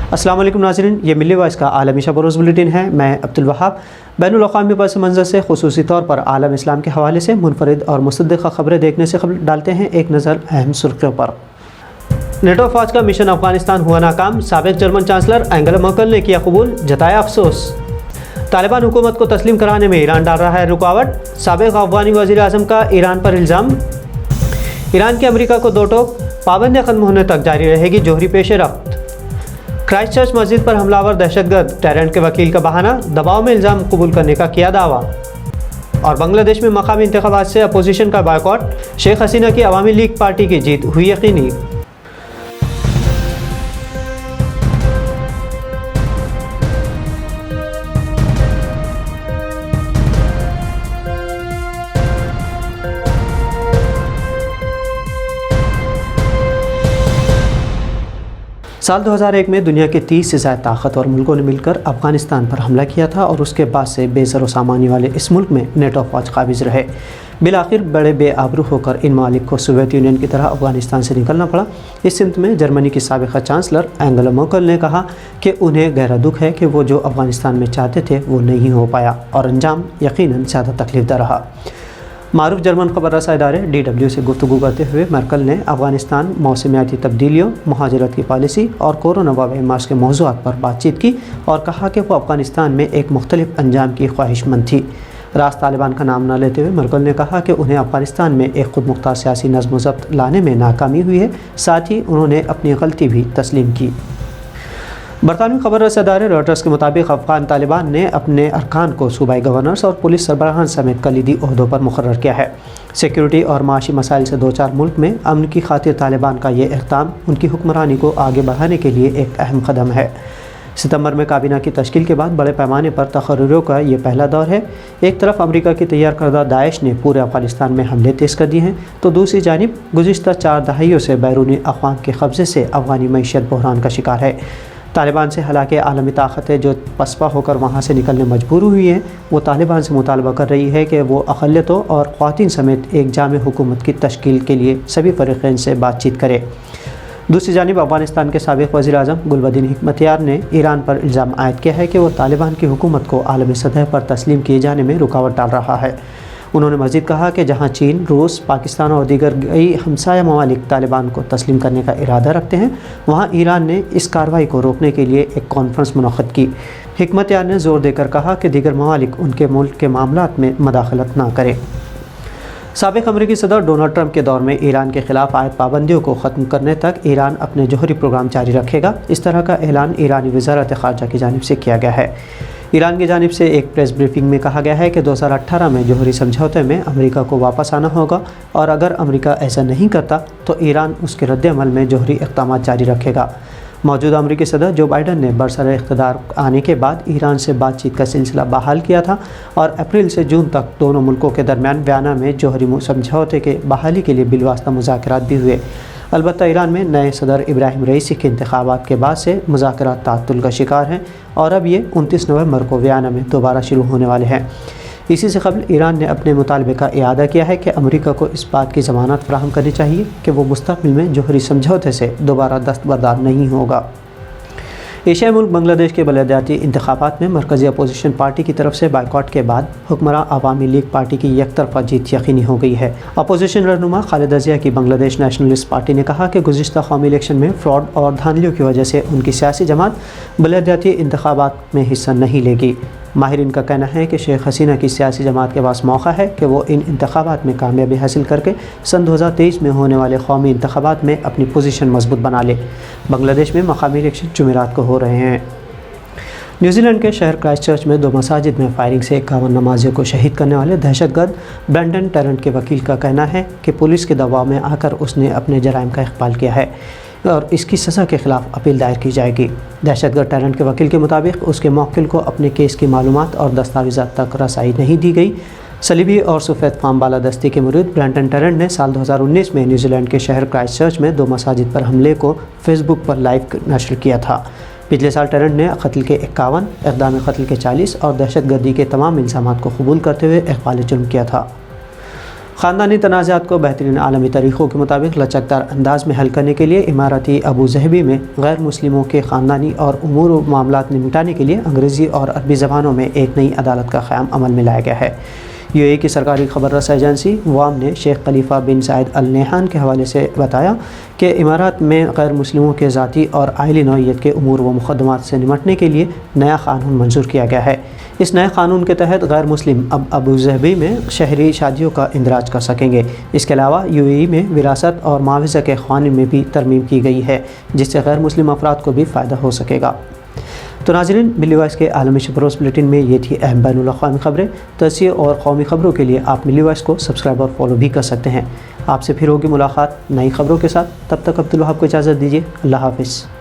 अस्सलाम वालेकुम नाज़रीन, ये मिली वॉइस का आलमी शब रोज़ बुलेटिन है। मैं अब्दुल वहाब बैनुल अक़वामी पस मंज़र से ख़ुसूसी तौर पर आलम इस्लाम के हवाले से मुनफरिद और मुसद्दिक़ा ख़बरें देखने से कबल डालते हैं एक नज़र अहम सुर्ख़ियों पर। नेटो फ़ौज का मिशन अफ़गानिस्तान हुआ नाकाम, साबिक़ जर्मन चांसलर एंगेला मर्केल ने किया कबूल, जताया अफसोस। तालिबान हुकूमत को तस्लीम कराने में ईरान डाल रहा है रुकावट, साबिक़ अफ़गानी वज़ीर आज़म का ईरान पर इल्ज़ाम। ईरान की अमरीका को दो टोक, पाबंदियाँ ख़त्म होने तक जारी रहेगी जोहरी पेश रफ्त। क्राइस्ट चर्च मस्जिद पर हमलावर दहशतगर्द, टेरेंट के वकील का बहाना, दबाव में इल्ज़ाम कबूल करने का किया दावा। और बांग्लादेश में मकामी इंतखाबात से अपोजिशन का बायकॉट, शेख हसीना की अवामी लीग पार्टी की जीत हुई यकीनी। साल 2001 में दुनिया के 30 से ज़्यादा ताकतवर मुल्कों ने मिलकर अफ़गानिस्तान पर हमला किया था और उसके बाद से बेज़र व सामानी वाले इस मुल्क में नेटो फ़ौज काबिज़ रहे। बिलाखिर बड़े बेआबरू होकर इन मालिक को सोवियत यूनियन की तरह अफ़गानिस्तान से निकलना पड़ा। इस सिमत में जर्मनी की साबिक़ा चांसलर एंगेला मर्केल ने कहा कि उन्हें गहरा दुख है कि वो जो अफ़गानिस्तान में चाहते थे वो नहीं हो पाया और अंजाम यकीनन ज़्यादा तकलीफ़दा रहा। मारूफ जर्मन खबर रसा इदारे DW से गुफ्तगू करते हुए मर्केल ने अफ़गानिस्तान, मौसमियाती तब्दीलियों, महाजरत की पॉलिसी और कोरोना वबा मार्च के मौज़ूआत पर बातचीत की और कहा कि वो अफ़गानिस्तान में एक मुख्तलिफ अंजाम की ख्वाहिशमंद थी। रास तालिबान का नाम न लेते हुए मर्केल ने कहा कि उन्हें अफ़गानिस्तान में एक खुद मुख्तार सियासी नज़्म व ज़ब्त लाने में नाकामी हुई है, साथ ही उन्होंने अपनी गलती भी तस्लीम की। बरतानवी खबर रसादार रॉयटर्स के मुताबिक अफ़गान तालिबान ने अपने अरकान को सूबाई गवर्नर्स और पुलिस सरबराहान समेत कलीदी ओहदों पर मुकर्रर किया है। सिक्योरिटी और माशी मसाइल से दो चार मुल्क में अमन की खातिर तालिबान का ये इक़दाम उनकी हुक्मरानी को आगे बढ़ाने के लिए एक अहम कदम है। सितंबर में काबीना की तश्कील के बाद बड़े पैमाने पर तक़र्रुरों का ये पहला दौर है। एक तरफ अमरीका की तैयार करदा दाइश ने पूरे अफ़गानिस्तान में हमले तेज़ कर दिए हैं, तो दूसरी जानिब गुज़िश्ता 4 दहाइयों से बैरूनी अक़वाम के कब्ज़े से अफ़गानी मईशत बहरान का शिकार है। तालिबान से हालांकि आलमी ताकतें जो पसपा होकर वहाँ से निकलने मजबूर हुई हैं, वो तालिबान से मुतालबा कर रही है कि वो अक़लियतों और ख़वातीन समेत एक जामे हुकूमत की तश्कील के लिए सभी फ़रीक़ैन से बातचीत करे। दूसरी जानिब अफ़गानिस्तान के साबिक़ वज़ीर आज़म गुलबदीन हिकमतयार ने ईरान पर इल्ज़ाम आयद किया है कि वो तालिबान की हुकूमत को आलमी सतह पर तस्लीम किए जाने में रुकावट डाल रहा है। उन्होंने मज़ीद कहा कि जहाँ चीन, रूस, पाकिस्तान और दीगर कई हमसाया ममालिक तालिबान को तस्लीम करने का इरादा रखते हैं, वहाँ ईरान ने इस कार्रवाई को रोकने के लिए एक कॉन्फ्रेंस मुनक़्क़द की। हिकमतयार ने ज़ोर देकर कहा कि दीगर ममालिक उनके मुल्क के मामलात में मदाखलत ना करें। साबिक़ अमरीकी सदर डोनाल्ड ट्रंप के दौर में ईरान के ख़िलाफ़ आयद पाबंदियों को ख़त्म करने तक ईरान अपने जोहरी प्रोग्राम जारी रखेगा। इस तरह का ऐलान ईरानी वज़ारत ख़ारजा की जानिब से किया गया है। ईरान की जानिब से एक प्रेस ब्रीफिंग में कहा गया है कि 2018 में जोहरी समझौते में अमेरिका को वापस आना होगा और अगर अमेरिका ऐसा नहीं करता तो ईरान उसके रद्द-ए-अमल में जोहरी इक़दाम जारी रखेगा। मौजूदा अमरीकी सदर जो बाइडन ने बरसर इक़्तिदार आने के बाद ईरान से बातचीत का सिलसिला बहाल किया था और अप्रैल से जून तक दोनों मुल्कों के दरमियान वियना में जोहरी समझौते के बहाली के लिए बिलवास्ता मुज़ाकरात भी हुए। अलबत्ता ईरान में नए सदर इब्राहिम रईसी के इंतखाबात के बाद से मुज़ाकरात ताअत्तुल का शिकार हैं और अब ये 29 नवंबर को वियना में दोबारा शुरू होने वाले हैं। इसी से कबल ईरान ने अपने मुतालबे का इआदा किया है कि अमेरिका को इस बात की ज़मानत फराहम करनी चाहिए कि वो मुस्तक़बिल में जोहरी समझौते से दोबारा दस्तबरदार नहीं होगा। एशियाई मुल्क बांग्लादेश के बलदियाती इंतखाबात में मरकज़ी अपोजिशन पार्टी की तरफ से बायकॉट के बाद हुक्मरान अवामी लीग पार्टी की एकतरफा जीत यकीनी हो गई है। अपोजिशन रहनुमा खालिदा ज़िया की बांग्लादेश नेशनलिस्ट पार्टी ने कहा कि गुज़िश्ता कौमी इलेक्शन में फ्रॉड और धांधलियों की वजह से उनकी सियासी जमात बलदियाती इंतखाबात में हिस्सा नहीं लेगी। माहिरीन का कहना है कि शेख हसीना की सियासी जमात के पास मौका है कि वो इन इंतखाबात में कामयाबी हासिल करके सन 2023 में होने वाले कौमी इंतखाबात में अपनी पोजीशन मजबूत बना ले। बांग्लादेश में मकामी इलेक्शन जुमेरात को हो रहे हैं। न्यूजीलैंड के शहर क्राइस्ट चर्च में 2 मसाजिद में फायरिंग से 51 नमाजियों को शहीद करने वाले दहशतगर्द ब्रेंडन टेरेंट के वकील का कहना है कि पुलिस के दबाव में आकर उसने अपने जराइम का इक़बाल किया है और इसकी सज़ा के ख़िलाफ़ अपील दायर की जाएगी। दहशतगर्द टेरेंट के वकील के मुताबिक उसके मौक्किल को अपने केस की मालूमात और दस्तावेज़ात तक रसाई नहीं दी गई। सलीबी और सफ़ेद फाम बालादस्ती के मुरीद ब्रेंडन टेरेंट ने साल 2019 में न्यूजीलैंड के शहर क्राइस्ट चर्च में 2 मसाजिद पर हमले को फेसबुक पर लाइव नशर किया था। पिछले साल टेरेंट ने कत्ल के 51, इक़दाम कत्ल के 40 और दहशतगर्दी के तमाम इल्ज़ामात को कबूल करते हुए इक़बाल जुर्म किया था। ख़ानदानी तनाज़ात को बेहतरीन आलमी तरीक़ों के मुताबिक लचकदार अंदाज में हल करने के लिए इमाराती अबू ज़हबी में गैर मुस्लिमों के ख़ानदानी और उमूर व मामलात निपटाने के लिए अंग्रेज़ी और अरबी ज़बानों में एक नई अदालत का क़याम अमल में लाया गया है। UAE की सरकारी खबर रसा एजेंसी वाम ने शेख खलीफा बिन ज़ायद अल नहयान के हवाले से बताया कि इमारात में गैर मुस्लिमों के ज़ाती और आइली नौइयत के उमूर व मुक़द्दमात से निपटने के लिए नया क़ानून मंजूर किया गया है। इस नए क़ानून के तहत गैर मुस्लिम अब अबू ज़हबी में शहरी शादियों का इंदराज कर सकेंगे। इसके अलावा UAE में विरासत और मुआवज़ा के क़वानीन में भी तरमीम की गई है, जिससे गैर मुस्लिम अफराद को भी फ़ायदा हो सकेगा। तो नाज़रीन, मिल्ली वॉइस के आलमी शबरोज़ बुलेटिन में ये थी अहम बैनुल अक़वामी ख़बरें। तज़किया और कौमी ख़बरों के लिए आप मिल्ली वॉइस को सब्सक्राइब और फॉलो भी कर सकते हैं। आपसे फिर होगी मुलाकात नई ख़बरों के साथ। तब तक अब्दुल वहाब को इजाज़त दीजिए। अल्लाह हाफ़िज़।